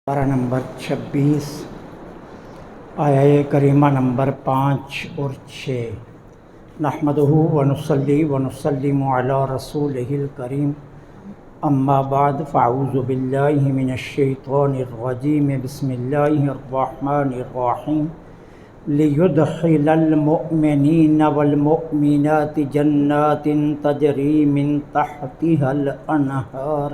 پارہ نمبر 26 آیہ کریمہ نمبر 5 اور 6 نحمدہ ونصلی ونسلم علی رسولہ الکریم اما بعد فاعوذ باللہ من الشیطان الرجیم بسم اللہ الرحمن الرحیم لیدخل المؤمنین والمؤمنات جنات تجری من تحتها الانہار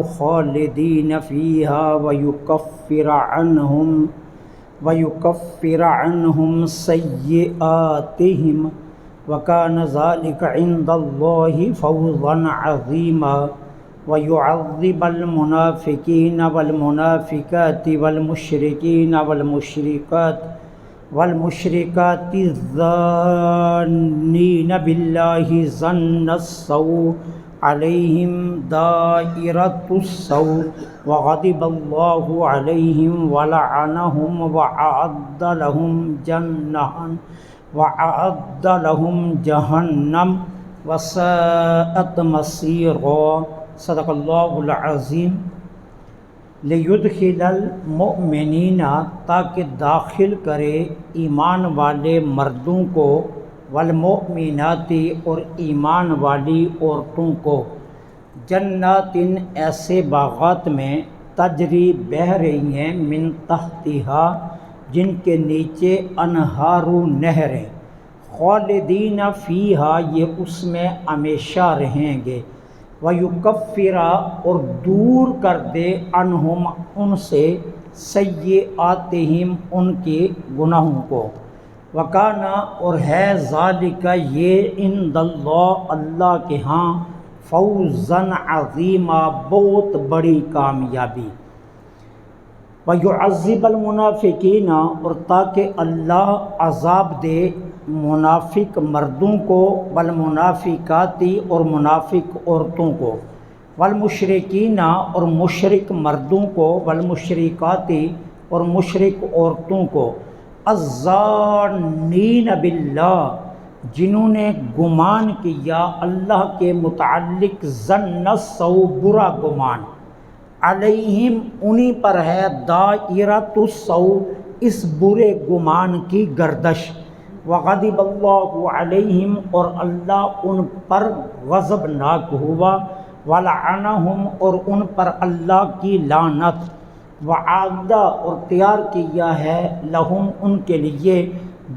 خالدین فیہا ویکفر عنہم سیئاتہم وکان ذلک عند اللہ فوزا عظیما ویعذب المنافقین والمنافقات والمشرکین والمشرکات الظانین باللہ ظن السوء علیہم دائرۃ السوء وغضب اللہ علیہم ولعنہم وأعد لہم جہنم وساءت مصیرا۔ صدق اللہ العظیم۔ لیدخل المؤمنین، تاکہ داخل کرے ایمان والے مردوں کو، والمؤمنات اور ایمان والی عورتوں کو، جنات ایسے باغات میں تجری بہہ رہی ہیں، من تحتہا جن کے نیچے انہار نہریں، خالدین فیہا یہ اس میں ہمیشہ رہیں گے، ویکفر اور دور کر دے عنہم ان سے سیئاتہم ان کے گناہوں کو، وکانا اور ہے ذالک یہ عند اللہ اللہ کے ہاں فوزا عظیما بہت بڑی کامیابی، ویعذب المنافقین اور تاکہ اللہ عذاب دے منافق مردوں کو، والمنافقات اور منافق عورتوں کو، والمشرکین اور مشرک مردوں کو، والمشرکات اور مشرک عورتوں کو، الظانین باللہ جنہوں نے گمان کیا اللہ کے متعلق، ظن السوء برا گمان، علیہم انہی پر ہے دائرۃ السوء اس برے گمان کی گردش، وغضب اللہ علیہم اور اللہ ان پر غضبناک ہوا، ولعنہم اور ان پر اللہ کی لعنت، وعد اور تیار کیا ہے لہم ان کے لیے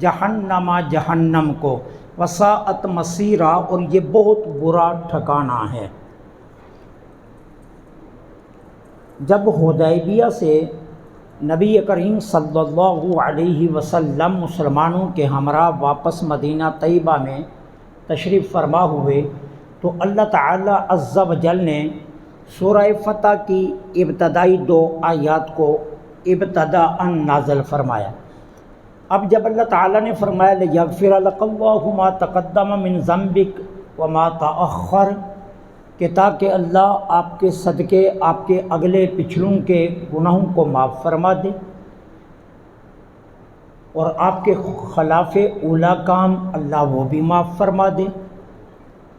جہنم جہنم کو، وساءت مصیرا اور یہ بہت برا ٹھکانہ ہے۔ جب حدیبیہ سے نبی کریم صلی اللہ علیہ وسلم مسلمانوں کے ہمراہ واپس مدینہ طیبہ میں تشریف فرما ہوئے تو اللہ تعالی عز و جل نے سورہ فتح کی ابتدائی 2 آیات کو ابتداءً نازل فرمایا۔ اب جب اللہ تعالیٰ نے فرمایا لیغفر لک اللہ ما تقدم من ذنبک وما تأخر، کہ تاکہ اللہ آپ کے صدقے آپ کے اگلے پچھلوں کے گناہوں کو معاف فرما دے اور آپ کے خلاف اولا کام اللہ وہ بھی معاف فرما دے،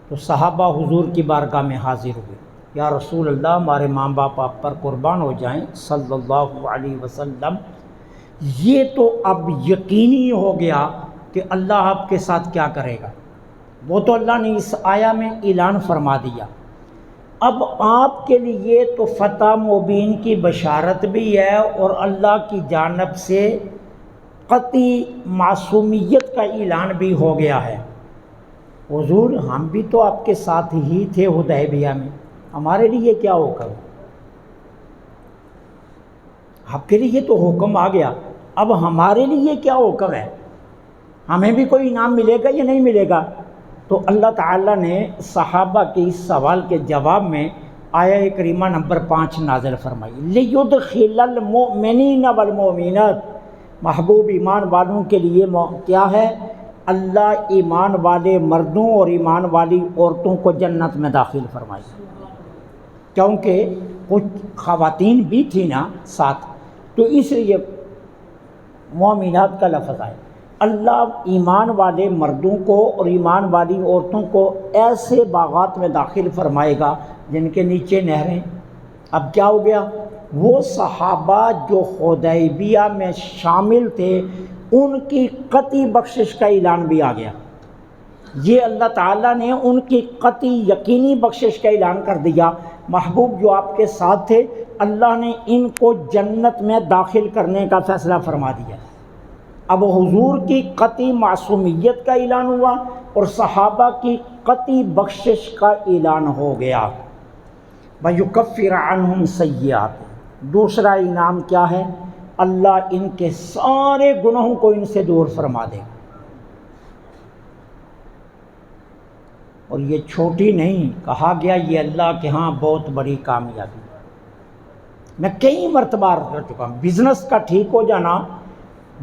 تو صحابہ حضور کی بارگاہ میں حاضر ہوئے، یا رسول اللہ ہمارے ماں باپ آپ پر قربان ہو جائیں صلی اللہ علیہ وسلم، یہ تو اب یقینی ہو گیا کہ اللہ آپ کے ساتھ کیا کرے گا، وہ تو اللہ نے اس آیہ میں اعلان فرما دیا، اب آپ کے لیے تو فتح مبین کی بشارت بھی ہے اور اللہ کی جانب سے قطعی معصومیت کا اعلان بھی ہو گیا ہے۔ حضور ہم بھی تو آپ کے ساتھ ہی تھے حدیبیہ میں، ہمارے لیے کیا حکم؟ آپ کے لیے تو حکم آ گیا، اب ہمارے لیے کیا حکم ہے؟ ہمیں بھی کوئی انعام ملے گا یا نہیں ملے گا؟ تو اللہ تعالیٰ نے صحابہ کے اس سوال کے جواب میں آیہ کریمہ نمبر 5 نازل فرمائی، لیدخل المؤمنین والمؤمنات، محبوب ایمان والوں کے لیے کیا ہے؟ اللہ ایمان والے مردوں اور ایمان والی عورتوں کو جنت میں داخل فرمائی، کیونکہ کچھ خواتین بھی تھیں نا ساتھ، تو اس لیے مومنات کا لفظ آئے۔ اللہ ایمان والے مردوں کو اور ایمان والی عورتوں کو ایسے باغات میں داخل فرمائے گا جن کے نیچے نہریں، اب کیا ہو گیا؟ وہ صحابہ جو حدیبیہ میں شامل تھے ان کی قطعی بخشش کا اعلان بھی آ گیا۔ یہ اللہ تعالیٰ نے ان کی قطعی یقینی بخشش کا اعلان کر دیا۔ محبوب جو آپ کے ساتھ تھے، اللہ نے ان کو جنت میں داخل کرنے کا فیصلہ فرما دیا۔ اب حضور کی قطعی معصومیت کا اعلان ہوا اور صحابہ کی قطعی بخشش کا اعلان ہو گیا۔ وَيُكَفِّرَ عَنْهُمْ سَيِّئَاتِهِمْ، دوسرا انعام کیا ہے؟ اللہ ان کے سارے گناہوں کو ان سے دور فرما دے گا۔ اور یہ چھوٹی نہیں، کہا گیا یہ اللہ کے ہاں بہت بڑی کامیابی۔ میں کئی مرتبہ عرض کر چکا ہوں، بزنس کا ٹھیک ہو جانا،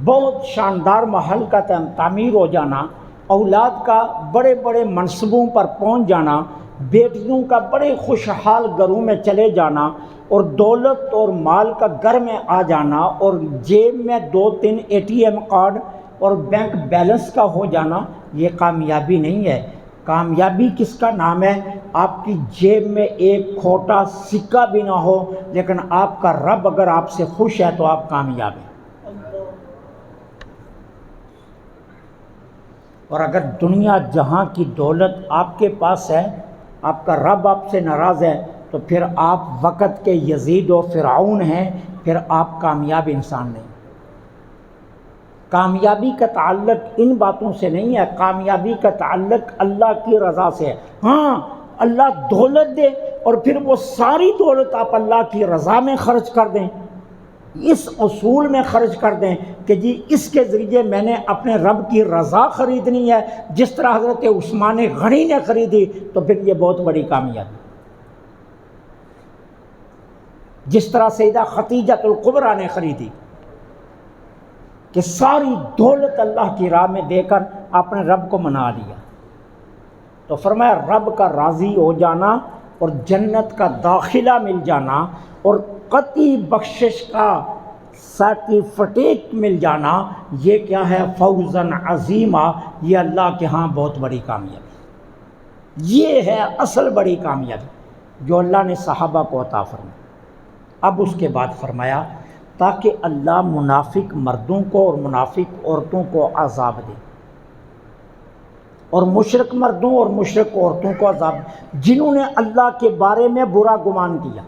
بہت شاندار محل کا تعمیر ہو جانا، اولاد کا بڑے بڑے منصبوں پر پہنچ جانا، بیٹیوں کا بڑے خوشحال گھروں میں چلے جانا، اور دولت اور مال کا گھر میں آ جانا، اور جیب میں 2-3 ATM کارڈ اور بینک بیلنس کا ہو جانا، یہ کامیابی نہیں ہے۔ کامیابی کس کا نام ہے؟ آپ کی جیب میں ایک کھوٹا سکہ بھی نہ ہو، لیکن آپ کا رب اگر آپ سے خوش ہے تو آپ کامیاب ہیں۔ اور اگر دنیا جہاں کی دولت آپ کے پاس ہے، آپ کا رب آپ سے ناراض ہے، تو پھر آپ وقت کے یزید و فرعون ہیں، پھر آپ کامیاب انسان نہیں۔ کامیابی کا تعلق ان باتوں سے نہیں ہے، کامیابی کا تعلق اللہ کی رضا سے ہے۔ ہاں، اللہ دولت دے اور پھر وہ ساری دولت آپ اللہ کی رضا میں خرچ کر دیں، اس اصول میں خرچ کر دیں کہ جی اس کے ذریعے میں نے اپنے رب کی رضا خریدنی ہے، جس طرح حضرت عثمان غنی نے خریدی، تو پھر یہ بہت بڑی کامیابی۔ جس طرح سیدہ خدیجہ الکبریٰ نے خریدی کہ ساری دولت اللہ کی راہ میں دے کر اپنے رب کو منا لیا، تو فرمایا رب کا راضی ہو جانا اور جنت کا داخلہ مل جانا اور قطعی بخشش کا سرٹیفکیٹ مل جانا، یہ کیا ہے؟ فوزاً عظیمہ، یہ اللہ کے ہاں بہت بڑی کامیابی۔ یہ ہے اصل بڑی کامیابی جو اللہ نے صحابہ کو عطا فرمائی۔ اب اس کے بعد فرمایا تاکہ اللہ منافق مردوں کو اور منافق عورتوں کو عذاب دے، اور مشرک مردوں اور مشرک عورتوں کو عذاب دے جنہوں نے اللہ کے بارے میں برا گمان کیا۔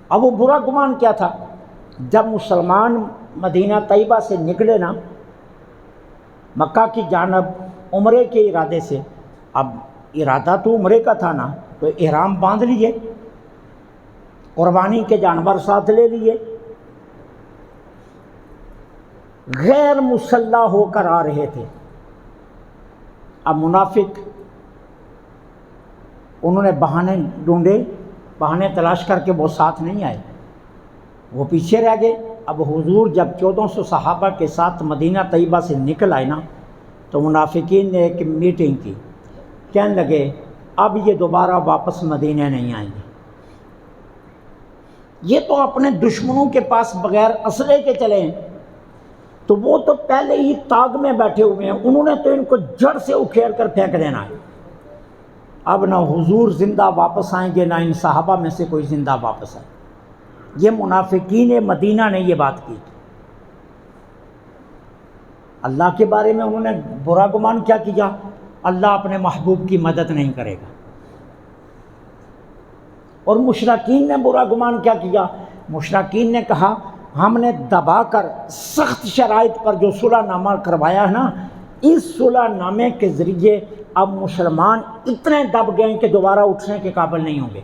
اب وہ برا گمان کیا تھا؟ جب مسلمان مدینہ طیبہ سے نکلے نا مکہ کی جانب عمرے کے ارادے سے، اب ارادہ تو عمرے کا تھا نا، تو احرام باندھ لیے، قربانی کے جانور ساتھ لے لیے، غیر مسلح ہو کر آ رہے تھے۔ اب منافق انہوں نے بہانے ڈھونڈے، بہانے تلاش کر کے وہ ساتھ نہیں آئے، وہ پیچھے رہ گئے۔ اب حضور جب 1400 صحابہ کے ساتھ مدینہ طیبہ سے نکل آئے نا، تو منافقین نے ایک میٹنگ کی، کہنے لگے اب یہ دوبارہ واپس مدینہ نہیں آئیں گے، یہ تو اپنے دشمنوں کے پاس بغیر اسلحے کے چلے ہیں، تو وہ تو پہلے ہی تاغ میں بیٹھے ہوئے ہیں، انہوں نے تو ان کو جڑ سے اکھیڑ کر پھینک دینا ہے۔ اب نہ حضور زندہ واپس آئیں گے، نہ ان صحابہ میں سے کوئی زندہ واپس آئے۔ یہ منافقین مدینہ نے یہ بات کی۔ اللہ کے بارے میں انہوں نے برا گمان کیا کیا؟ اللہ اپنے محبوب کی مدد نہیں کرے گا۔ اور مشرکین نے برا گمان کیا کیا؟ مشرکین نے کہا ہم نے دبا کر سخت شرائط پر جو صلح نامہ کروایا ہے نا، اس صلح نامے کے ذریعے اب مسلمان اتنے دب گئے کہ دوبارہ اٹھنے کے قابل نہیں ہوں گے۔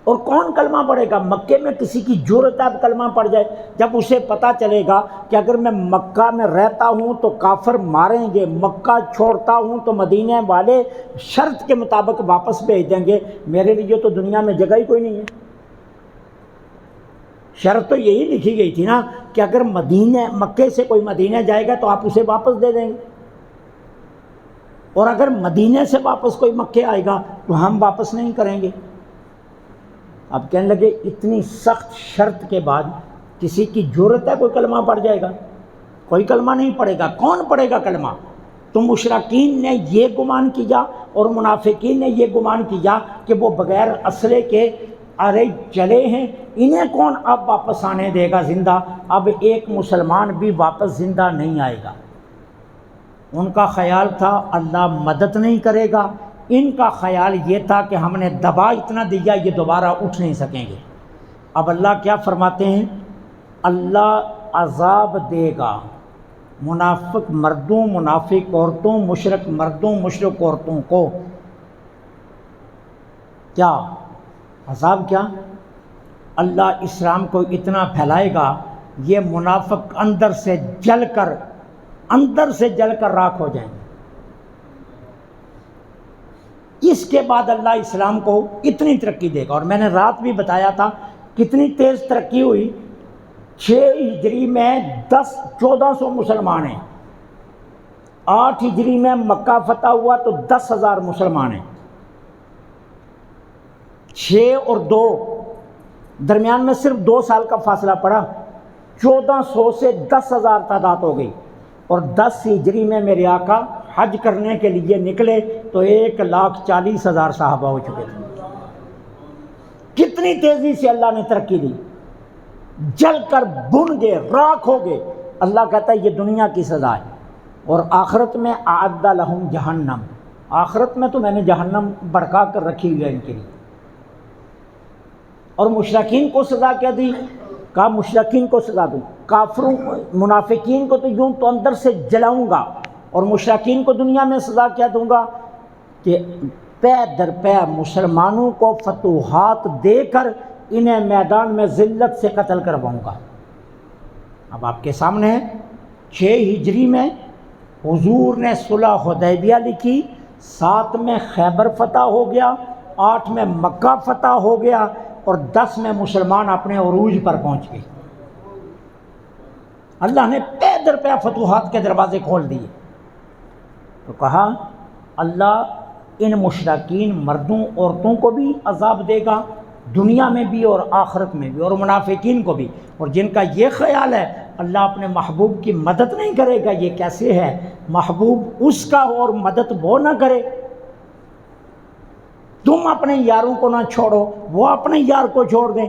اور کون کلمہ پڑھے گا؟ مکے میں کسی کی جرأت ہے اب کلمہ پڑھ جائے؟ جب اسے پتہ چلے گا کہ اگر میں مکہ میں رہتا ہوں تو کافر ماریں گے، مکہ چھوڑتا ہوں تو مدینے والے شرط کے مطابق واپس بھیج دیں گے، میرے لیے تو دنیا میں جگہ ہی کوئی نہیں ہے۔ شرط تو یہی لکھی گئی تھی نا کہ اگر مکے سے کوئی مدینہ جائے گا تو آپ اسے واپس دے دیں گے، اور اگر مدینے سے واپس کوئی مکے آئے گا تو ہم واپس نہیں کریں گے۔ اب کہنے لگے اتنی سخت شرط کے بعد کسی کی جرأت ہے کوئی کلمہ پڑھ جائے گا؟ کوئی کلمہ نہیں پڑھے گا۔ کون پڑھے گا کلمہ؟ تو مشرکین نے یہ گمان کیا اور منافقین نے یہ گمان کیا کہ وہ بغیر اسلحے کے ارے چلے ہیں، انہیں کون اب واپس آنے دے گا زندہ؟ اب ایک مسلمان بھی واپس زندہ نہیں آئے گا۔ ان کا خیال تھا اللہ مدد نہیں کرے گا، ان کا خیال یہ تھا کہ ہم نے دبا اتنا دیا یہ دوبارہ اٹھ نہیں سکیں گے۔ اب اللہ کیا فرماتے ہیں؟ اللہ عذاب دے گا منافق مردوں، منافق عورتوں، مشرک مردوں، مشرک عورتوں کو۔ کیا عذاب؟ کیا اللہ اسلام کو اتنا پھیلائے گا یہ منافق اندر سے جل کر راکھ ہو جائیں گے۔ اس کے بعد اللہ اسلام کو اتنی ترقی دے گا، اور میں نے رات بھی بتایا تھا کتنی تیز ترقی ہوئی۔ 6 ہجری میں 1400 مسلمان ہیں، 8 ہجری میں مکہ فتح ہوا تو 10,000 مسلمان ہیں، 6 اور 2 درمیان میں صرف 2 سال کا فاصلہ پڑا، 1400 سے 10,000 تعداد ہو گئی۔ اور 10 ہجری میں میرے آقا حج کرنے کے لیے نکلے تو 1,40,000 صحابہ ہو چکے تھے۔ کتنی تیزی سے اللہ نے ترقی دی، جل کر بن گئے، راکھ ہو گئے۔ اللہ کہتا ہے یہ دنیا کی سزا ہے، اور آخرت میں اعد لہم جہنم، آخرت میں تو میں نے جہنم بڑکا کر رکھی ہوئی ہے ان کے لیے۔ اور مشرکین کو سزا کیا دی؟ کہا مشرکین کو سزا دوں، کافروں منافقین کو تو یوں تو اندر سے جلاؤں گا، اور مشرکین کو دنیا میں سزا کیا دوں گا کہ پے در پے مسلمانوں کو فتوحات دے کر انہیں میدان میں ذلت سے قتل کرواؤں گا۔ اب آپ کے سامنے ہے 6 ہجری میں حضور نے صلح حدیبیہ لکھی، 7 میں خیبر فتح ہو گیا، 8 میں مکہ فتح ہو گیا، اور 10 میں مسلمان اپنے عروج پر پہنچ گئے۔ اللہ نے پے در پے فتوحات کے دروازے کھول دیے۔ تو کہا اللہ ان مشرکین مردوں عورتوں کو بھی عذاب دے گا، دنیا میں بھی اور آخرت میں بھی، اور منافقین کو بھی۔ اور جن کا یہ خیال ہے اللہ اپنے محبوب کی مدد نہیں کرے گا، یہ کیسے ہے؟ محبوب اس کا ہو اور مدد وہ نہ کرے۔ تم اپنے یاروں کو نہ چھوڑو، وہ اپنے یار کو چھوڑ دیں۔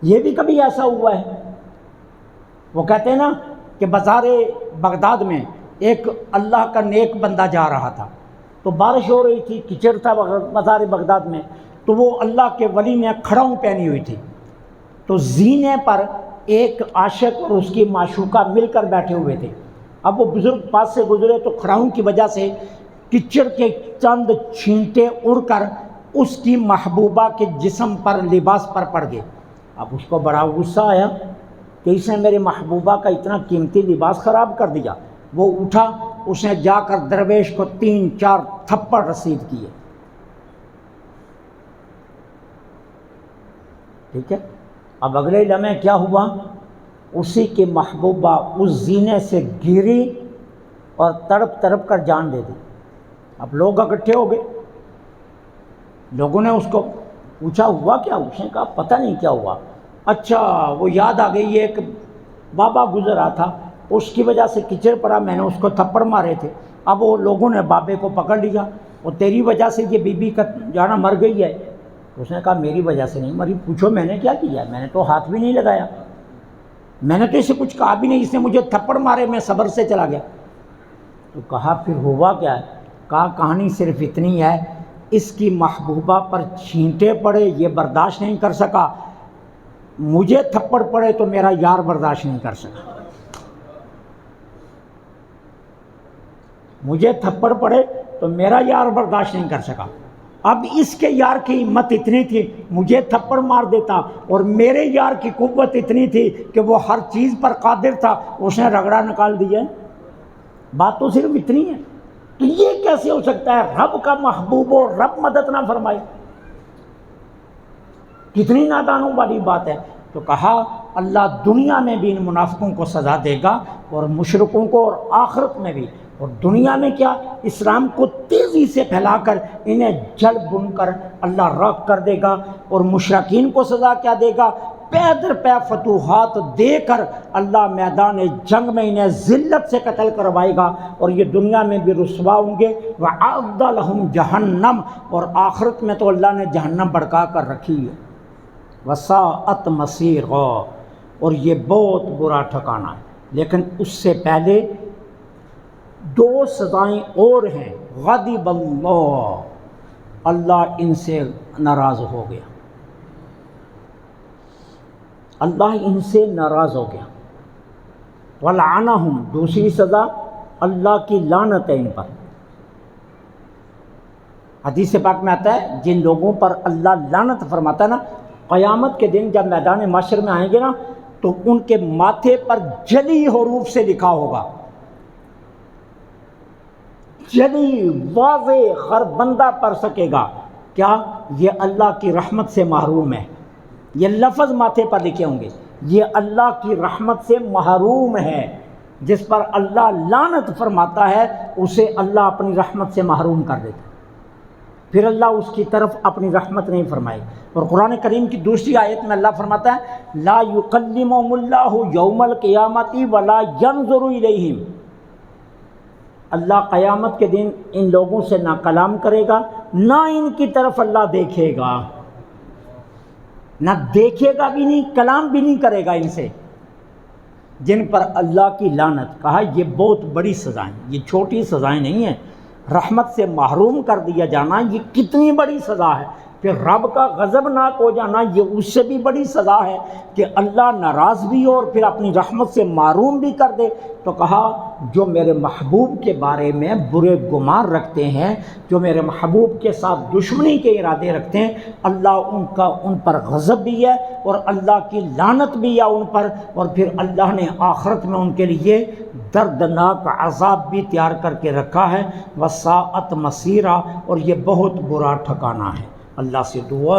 یہ بھی کبھی ایسا ہوا ہے؟ وہ کہتے ہیں نا کہ بازار بغداد میں ایک اللہ کا نیک بندہ جا رہا تھا، تو بارش ہو رہی تھی، کیچڑ تھا بازار بغداد میں، تو وہ اللہ کے ولی نے کھڑاؤں پہنی ہوئی تھی، تو زینے پر ایک عاشق اور اس کی معشوقہ مل کر بیٹھے ہوئے تھے۔ اب وہ بزرگ پاس سے گزرے تو کھڑاؤں کی وجہ سے کچڑ کے چند چھینٹے اڑ کر اس کی محبوبہ کے جسم پر، لباس پر پڑ گئے۔ اب اس کو بڑا غصہ آیا کہ اس نے میرے محبوبہ کا اتنا قیمتی لباس خراب کر دیا۔ وہ اٹھا، اس نے جا کر درویش کو 3-4 تھپڑ رسید کیے۔ ٹھیک ہے، اب اگلے لمحے کیا ہوا؟ اسی کی محبوبہ اس زینے سے گری اور تڑپ تڑپ کر جان دے دی۔ اب لوگ اکٹھے ہو گئے، لوگوں نے اس کو پوچھا ہوا کیا؟ اس نے کہا پتہ نہیں کیا ہوا۔ اچھا وہ یاد آ گئی، ایک بابا گزرا تھا، اس کی وجہ سے کچڑ پڑا، میں نے اس کو تھپڑ مارے تھے۔ اب وہ لوگوں نے بابے کو پکڑ لیا، وہ تیری وجہ سے یہ بی بی کا جانا مر گئی ہے۔ اس نے کہا میری وجہ سے نہیں مری، پوچھو میں نے کیا کیا ہے؟ میں نے تو ہاتھ بھی نہیں لگایا، میں نے تو اسے کچھ کہا بھی نہیں، اس نے مجھے تھپڑ مارے، میں صبر سے چلا گیا۔ تو کہا پھر ہوا کیا ہے؟ کہا کہانی صرف اتنی ہے، اس کی محبوبہ پر چھینٹے پڑے، یہ برداشت نہیں کر سکا، مجھے تھپڑ پڑے تو میرا یار برداشت نہیں کر سکا، مجھے تھپڑ پڑے تو میرا یار برداشت نہیں کر سکا۔ اب اس کے یار کی ہمت اتنی تھی مجھے تھپڑ مار دیتا، اور میرے یار کی قوت اتنی تھی کہ وہ ہر چیز پر قادر تھا، اس نے رگڑا نکال دیا۔ بات تو صرف اتنی ہے۔ تو یہ کیسے ہو سکتا ہے رب کا محبوب ہو، رب مدد نہ فرمائے؟ کتنی نادانوں والی بات ہے۔ تو کہا اللہ دنیا میں بھی ان منافقوں کو سزا دے گا، اور مشرکوں کو، اور آخرت میں بھی۔ اور دنیا میں کیا؟ اسلام کو تیزی سے پھیلا کر انہیں جل بن کر اللہ راکھ کر دے گا، اور مشرکین کو سزا کیا دے گا؟ پے در پے فتوحات دے کر اللہ میدان جنگ میں انہیں ذلت سے قتل کروائے گا، اور یہ دنیا میں بھی رسوا ہوں گے۔ وَأَعَدَّ لَهُمْ جہنم، اور آخرت میں تو اللہ نے جہنم بڑکا کر رکھی ہے۔ وَسَاءَتْ مَصِيرًا، اور یہ بہت برا ٹھکانہ ہے۔ لیکن اس سے پہلے دو سزائیں اور ہیں۔ غضب اللہ، اللہ ان سے ناراض ہو گیا، اللہ ان سے ناراض ہو گیا۔ وَلَعَنَهُمْ، دوسری سزا اللہ کی لعنت ہے ان پر۔ حدیث پاک میں آتا ہے جن لوگوں پر اللہ لعنت فرماتا ہے نا، قیامت کے دن جب میدان محشر میں آئیں گے نا تو ان کے ماتھے پر جلی حروف سے لکھا ہوگا، جلی واضح ہر بندہ پڑھ سکے گا، کیا یہ اللہ کی رحمت سے محروم ہے۔ یہ لفظ ماتھے پر لکھے ہوں گے، یہ اللہ کی رحمت سے محروم ہے۔ جس پر اللہ لعنت فرماتا ہے اسے اللہ اپنی رحمت سے محروم کر دیتا ہے، پھر اللہ اس کی طرف اپنی رحمت نہیں فرمائے۔ اور قرآن کریم کی دوسری آیت میں اللہ فرماتا ہے لا یکلمہم اللہ یوم القیامۃ ولا ینظر الیہم، اللہ قیامت کے دن ان لوگوں سے نہ کلام کرے گا، نہ ان کی طرف اللہ دیکھے گا، نہ دیکھے گا بھی نہیں، کلام بھی نہیں کرے گا ان سے، جن پر اللہ کی لعنت۔ کہا یہ بہت بڑی سزائیں، یہ چھوٹی سزائیں نہیں ہیں۔ رحمت سے محروم کر دیا جانا یہ کتنی بڑی سزا ہے، پھر رب کا غضب ناک ہو جانا یہ اس سے بھی بڑی سزا ہے کہ اللہ ناراض بھی ہو اور پھر اپنی رحمت سے محروم بھی کر دے۔ تو کہا جو میرے محبوب کے بارے میں برے گمان رکھتے ہیں، جو میرے محبوب کے ساتھ دشمنی کے ارادے رکھتے ہیں، اللہ ان پر غضب بھی ہے اور اللہ کی لعنت بھی ہے ان پر، اور پھر اللہ نے آخرت میں ان کے لیے دردناک عذاب بھی تیار کر کے رکھا ہے۔ وَسَاءَتْ مَصِيرًا، اور یہ بہت برا ٹھکانہ ہے۔ اللہ سے دعا